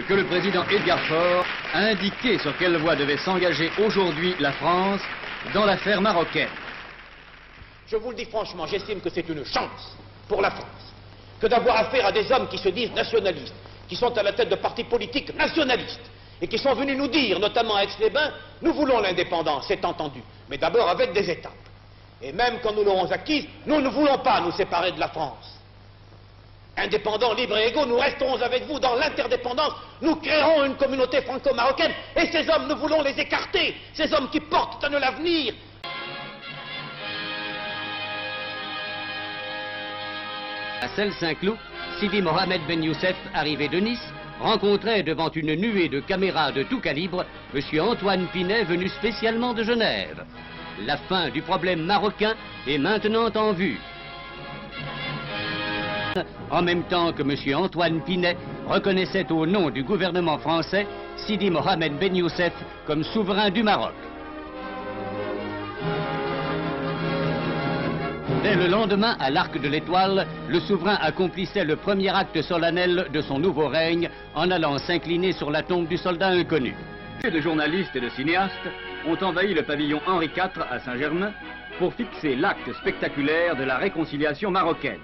que le président Edgar Faure a indiqué sur quelle voie devait s'engager aujourd'hui la France dans l'affaire marocaine. Je vous le dis franchement, j'estime que c'est une chance pour la France que d'avoir affaire à des hommes qui se disent nationalistes, qui sont à la tête de partis politiques nationalistes et qui sont venus nous dire, notamment à Aix-les-Bains, nous voulons l'indépendance, c'est entendu, mais d'abord avec des étapes. Et même quand nous l'aurons acquise, nous ne voulons pas nous séparer de la France. Indépendants, libres et égaux, nous resterons avec vous dans l'interdépendance, nous créerons une communauté franco-marocaine, et ces hommes, nous voulons les écarter, ces hommes qui portent à nous l'avenir. À Celles-Saint-Cloud, Sidi Mohamed Ben Youssef, arrivé de Nice, rencontrait devant une nuée de caméras de tout calibre M. Antoine Pinet, venu spécialement de Genève. La fin du problème marocain est maintenant en vue. En même temps que M. Antoine Pinet reconnaissait au nom du gouvernement français Sidi Mohamed Ben Youssef comme souverain du Maroc. Dès le lendemain, à l'Arc de l'Étoile, le souverain accomplissait le premier acte solennel de son nouveau règne en allant s'incliner sur la tombe du soldat inconnu. De journalistes et de cinéastes ont envahi le pavillon Henri IV à Saint-Germain pour fixer l'acte spectaculaire de la réconciliation marocaine.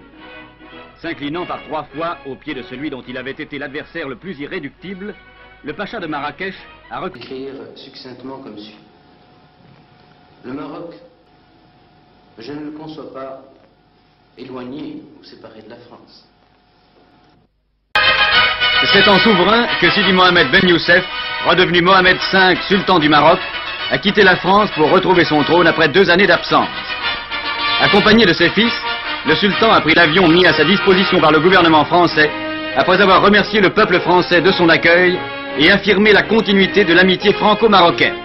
S'inclinant par 3 fois au pied de celui dont il avait été l'adversaire le plus irréductible, le pacha de Marrakech a reconnu... Écrire succinctement comme suit. Le Maroc, je ne le conçois pas éloigné ou séparé de la France. C'est en souverain que Sidi Mohamed Ben Youssef, redevenu Mohamed V, sultan du Maroc, a quitté la France pour retrouver son trône après 2 années d'absence. Accompagné de ses fils, le sultan a pris l'avion mis à sa disposition par le gouvernement français, après avoir remercié le peuple français de son accueil et affirmé la continuité de l'amitié franco-marocaine.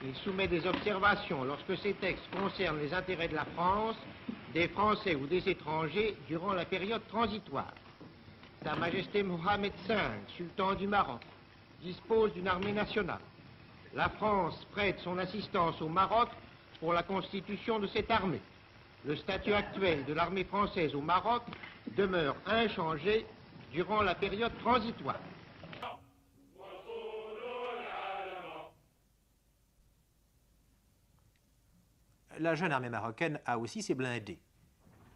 Il soumet des observations lorsque ces textes concernent les intérêts de la France, des Français ou des étrangers durant la période transitoire. Sa Majesté Mohamed V, sultan du Maroc, dispose d'une armée nationale. La France prête son assistance au Maroc pour la constitution de cette armée. Le statut actuel de l'armée française au Maroc demeure inchangé durant la période transitoire. La jeune armée marocaine a aussi ses blindés.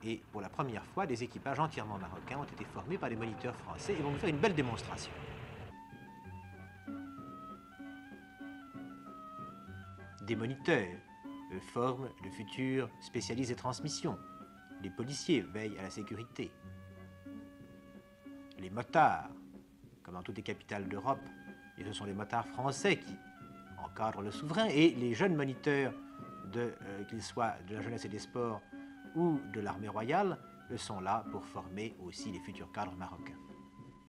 Et pour la première fois, des équipages entièrement marocains ont été formés par des moniteurs français et vont nous faire une belle démonstration. Des moniteurs forment le futur spécialiste des transmissions. Les policiers veillent à la sécurité. Les motards, comme dans toutes les capitales d'Europe, et ce sont les motards français qui encadrent le souverain, et les jeunes moniteurs, qu'ils soient de la jeunesse et des sports ou de l'armée royale, sont là pour former aussi les futurs cadres marocains.